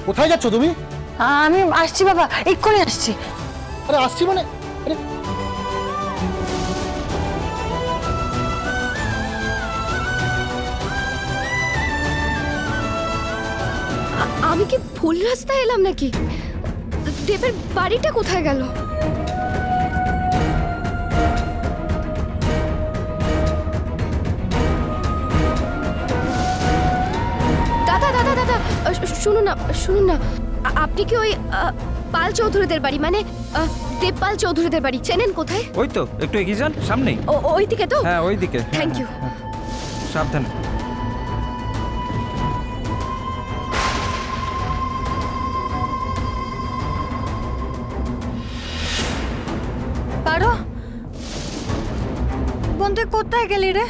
কোথায় যাচ্ছ তুমি? আমি আসছি বাবা, এক্ষুনি আসছি। আরে আসছি মানে? আরে আমি কি ভুল রাস্তায় এলাম নাকি? দেবের বাড়িটা কোথায় গেল? দাদা দাদা দাদা শুনুন না, আপনি কি ওই পাল চৌধুরীদের বাড়ি, মানে দেবপাল চৌধুরীদের বাড়ি চেনেন? কোথায়? ওই তো একটু এগিয়ে যান, সামনেই। ওই দিকে তো? হ্যাঁ ওই দিকে। Thank you. সাবধানে। পারো বোন, তুই কোথায় গেলি রে?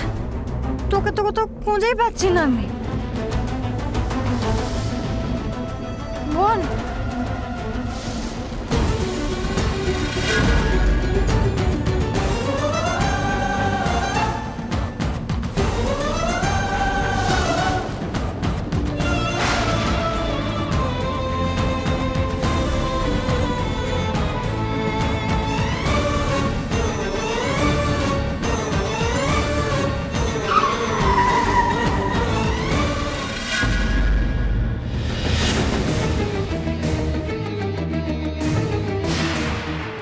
তোকে তো কোথাও খুঁজেই পাচ্ছি না আমি। বোন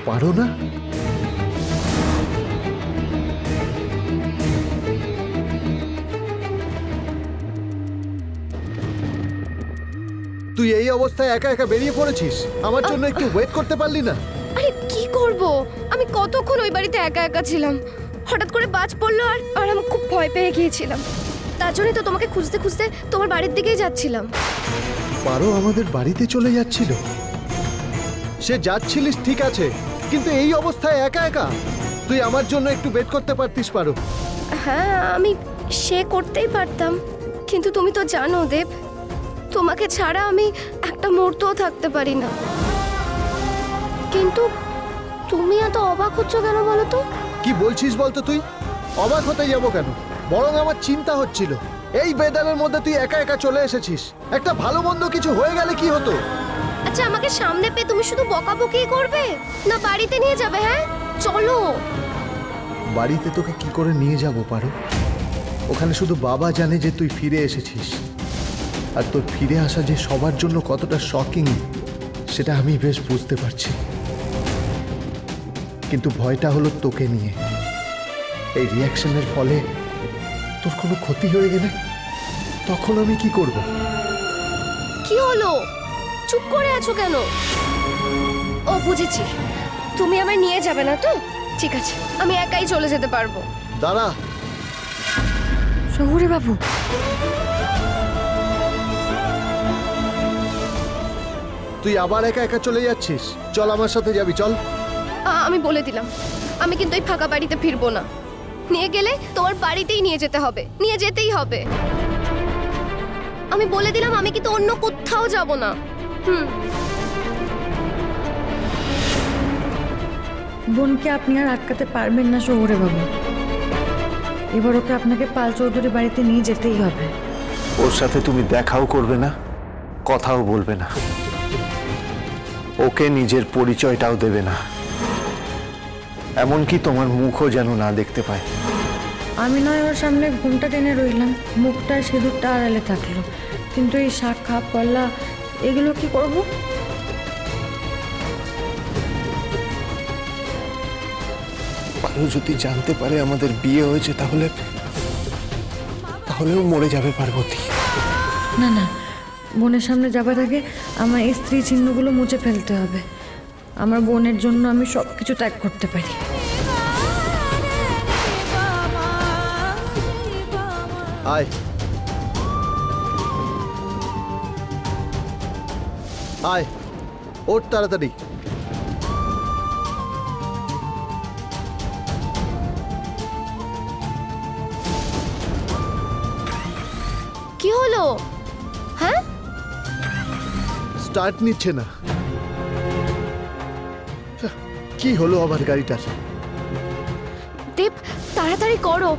পারো না? তুই এই অবস্থায় একা একা বেরিয়ে পড়েছিস, আমার জন্য একটু ওয়েট করতে পারলি না? আরে কি করব, আমি কতক্ষণ ওই বাড়িতে একা একা ছিলাম, হঠাৎ করে বাজ পড়লো আর আমি খুব ভয় পেয়ে গিয়েছিলাম। তার জন্যই তো তোমাকে খুঁজতে খুঁজতে তোমার বাড়ির দিকেই যাচ্ছিলাম। পারো আমাদের বাড়িতে চলে যাচ্ছিল? সে যাচ্ছিলিস ঠিক আছে, কিন্তু এই অবস্থায় একা একা? তুই আমার জন্য একটু ওয়েট করতে পারতিস পারো। হ্যাঁ আমি সে করতেই পারতাম, কিন্তু তুমি তো জানো দেব, তোমাকে ছাড়া আমি একটা মুহূর্তও থাকতে পারি না। কিন্তু তুমি এত অবাক হচ্ছ কেন বলো তো? কি বলছিস বলতো তুই? অবাক হতে যাবো কেন, বরং আমার চিন্তা হচ্ছিল এই বেদারের মধ্যে তুই একা একা চলে এসেছিস। একটা ভালো মন্দ কিছু হয়ে গেলে কি হতো? আচ্ছা আমাকে সামনে পেয়ে তুমি শুধু বকাবকি করবে না বাড়িতে নিয়ে যাবে? হ্যাঁ চলো। বাড়িতে তোকে কি করে নিয়ে যাব পারো? ওখানে শুধু বাবা জানে যে তুই ফিরে এসেছিস, আর তোর ফিরে আসা যে সবার জন্য কতটা শকিং সেটা আমি বেশ বুঝতে পারছি। কিন্তু ভয়টা হলো তোকে নিয়ে, এই রিয়াকশনের ফলে তোর কোনো ক্ষতি হয়ে গেলে তখন আমি কি করব? কি হলো, চুপ করে আছো কেন? ও বুঝেছি, তুমি আমায় নিয়ে যাবে না তো? ঠিক আছে, আমি একাই চলে যেতে পারবো। দাঁড়া শহুরে বাবু, তুই আবার একা একা চলে যাচ্ছিস? চল আমার সাথে যাবি, চল। আমি বলে দিলাম, আমি কিন্তু এই ফাঁকা বাড়িতে ফিরবো না। নিয়ে গেলে তোমার বাড়িতেই নিয়ে যেতে হবে, নিয়ে যেতেই হবে। আমি বলে দিলাম, আমি কিন্তু অন্য কোথাও যাব না। বোনকে আপনি আর আটকাতে পারবেন না শহুরে বাবু। এবার ওকে আপনাকে পাল চৌধুরী বাড়িতে নিয়ে যেতেই হবে। ওর সাথে তুমি দেখাও করবে না, কথাও বলবে না, ওকে নিজের পরিচয়টাও দেবে না, এমনকি তোমার মুখও যেন না দেখতে পায়। আমি নয় ওর সামনে ঘুমটা টেনে রইলাম, মুখটা সিঁদুরটা আড়ালে থাকলো, কিন্তু এই শাখা পলা এগুলো কি করব? পারো যদি জানতে পারে আমাদের বিয়ে হয়েছে তাহলেও মরে যাবে পার্বতী। না না, বোনের সামনে যাবার আগে আমার এই স্ত্রী চিহ্নগুলো মুছে ফেলতে হবে। আমার বোনের জন্য আমি সব কিছু ত্যাগ করতে পারি। আয় আয়, ওঠ তাড়াতাড়ি। কি হলো? হ্যাঁ স্টার্ট নিচ্ছে না। কি হলো আবার গাড়িটার? দেব তাড়াতাড়ি করো,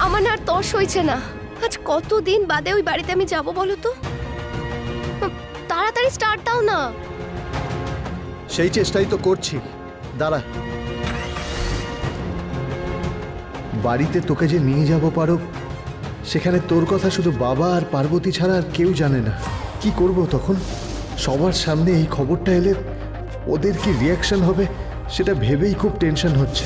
আমার না আর তর সইছে না। আজ কতদিন বাদে ওই বাড়িতে আমি যাব বলো তো? তাড়াতাড়ি স্টার্ট দাও না। সেই চেষ্টাই তো করছি, দাঁড়া। বাড়িতে তোকে যে নিয়ে যাব পারো, সেখানে তোর কথা শুধু বাবা আর পার্বতী ছাড়া আর কেউ জানে না। কি করব তখন? সবার সামনে এই খবরটা এলে ওদের কি রিয়াকশন হবে সেটা ভেবেই খুব টেনশন হচ্ছে।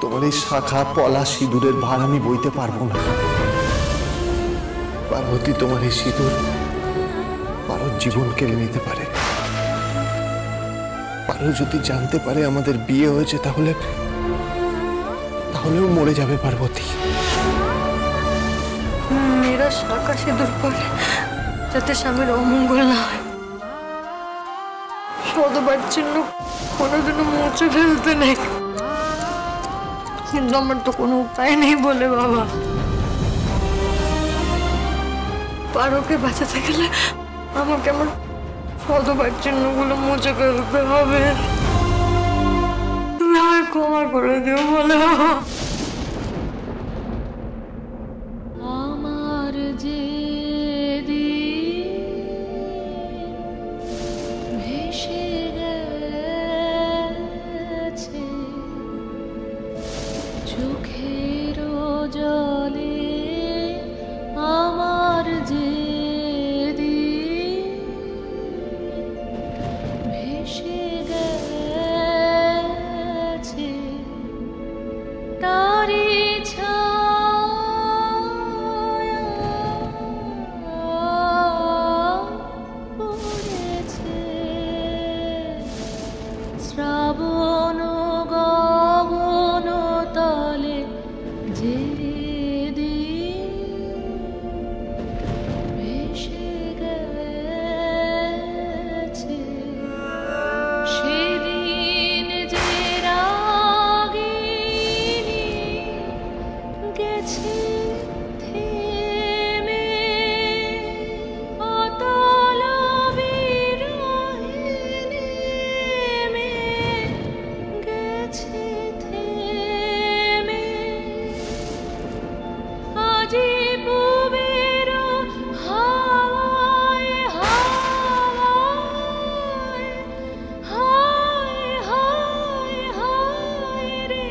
তোমার এই শাখা পলা সিঁদুরের ভার আমি বইতে পারবো না পার্বতী। তোমার এই সিঁদুর পারোর জীবন কেড়ে নিতে পারে। পারো যদি জানতে পারে আমাদের বিয়ে হয়েছে, তাহলেও মরে যাবে পার্বতী। মেয়েরা শাখা সিঁদুর পরে যাতে স্বামীর অমঙ্গল না হয়, সদবার চিহ্ন কোনোদিনও মুছে ফেলতে নেই। কিন্তু আমার তো কোনো উপায় নেই বলে বাবা। পারোকে বাঁচাতে গেলে আমাকে আমার সদবার চিহ্নগুলো মুছে ফেলতে হবে। তুমি আমায় ক্ষমা করে দিও বলে বাবা। আমার যে ভেসে গেছে চোখের জলে, আমার যে ভেসে গেছে তারি ছায়া পড়েছে শ্রাবণ গগন তলে যে ভেসে গেছে সেদিন যে রাগিনী গেছে থেমে অতল বিরহে নেমে গেছে থেমে আজি পুবের হাওয়ায় হাওয়ায় হায় হায় হায় রে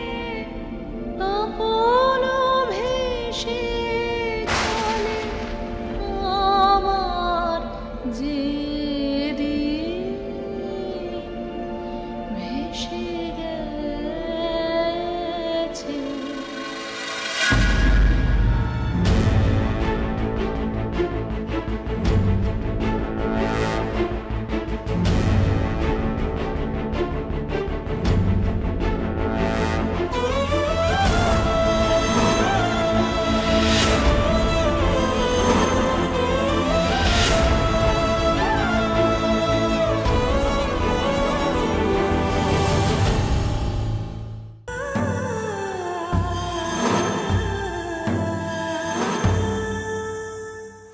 আপন ভেসে চলে আমার যে ভেসে গেছে।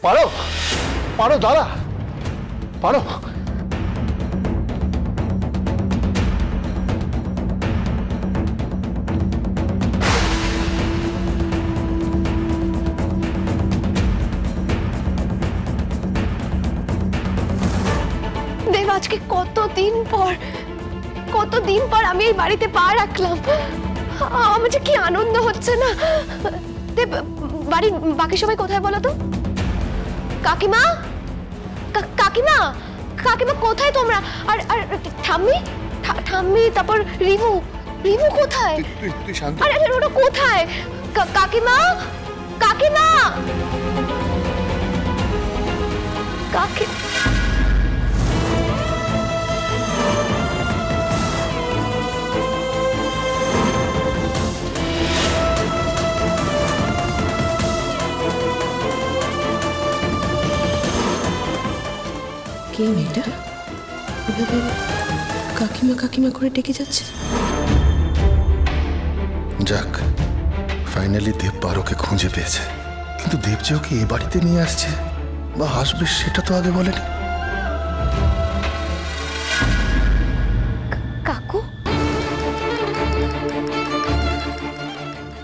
পারো, পারো, দাঁড়া, পারো। দেব, আজকে কতদিন পর আমি এই বাড়িতে পা রাখলাম। আমার যে কি আনন্দ হচ্ছে না। দেব, বাড়ির বাকি সবাই কোথায় বলো তো? কাকিমা, কাকিমা, কাকিমা কোথায় তোমরা? আর আর ঠাম্মি, ঠাম্মি, তারপর রিভু, রিভু কোথায়? তুই শান্ত। আরে ওটা কোথায়? কাকিমা, কাকিমা, কাকি কে মেয়েটা এভাবে কাকিমা কাকিমা করে ডেকে যাচ্ছে? যাক, ফাইনালি দেব পারোকে খুঁজে পেয়েছে। কিন্তু দেব যে ওকে এ বাড়িতে নিয়ে আসছে বা আসবে সেটা তো আগে বলেনি। কাকু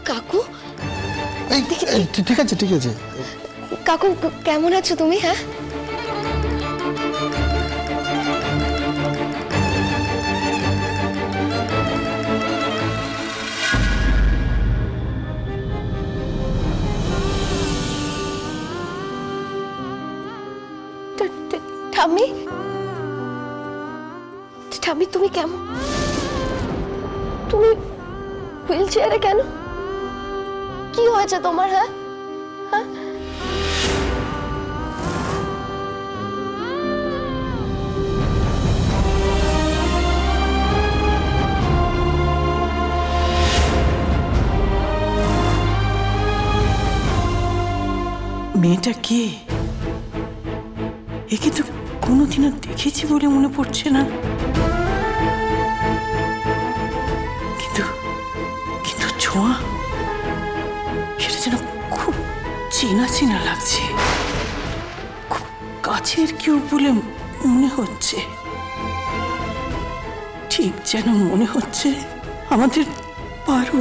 কাকু এই, ঠিক আছে ঠিক আছে। কাকু কেমন আছো তুমি? হ্যাঁ ঠাম্মি ঠাম্মি তুমি কেমন? তুমি হুইল চেয়ারে কেন? কি হয়েছে তোমার? হ্যাঁ হ্যাঁ মেয়েটা কে? একে তো কোনোদিনও দেখেছি বলে মনে পড়ছে না, কিন্তু কিন্তু ছোঁয়া সেটা যেন খুব চেনা চেনা লাগছে, খুব কাছের কেউ বলে মনে হচ্ছে। ঠিক যেন মনে হচ্ছে আমাদের পারো।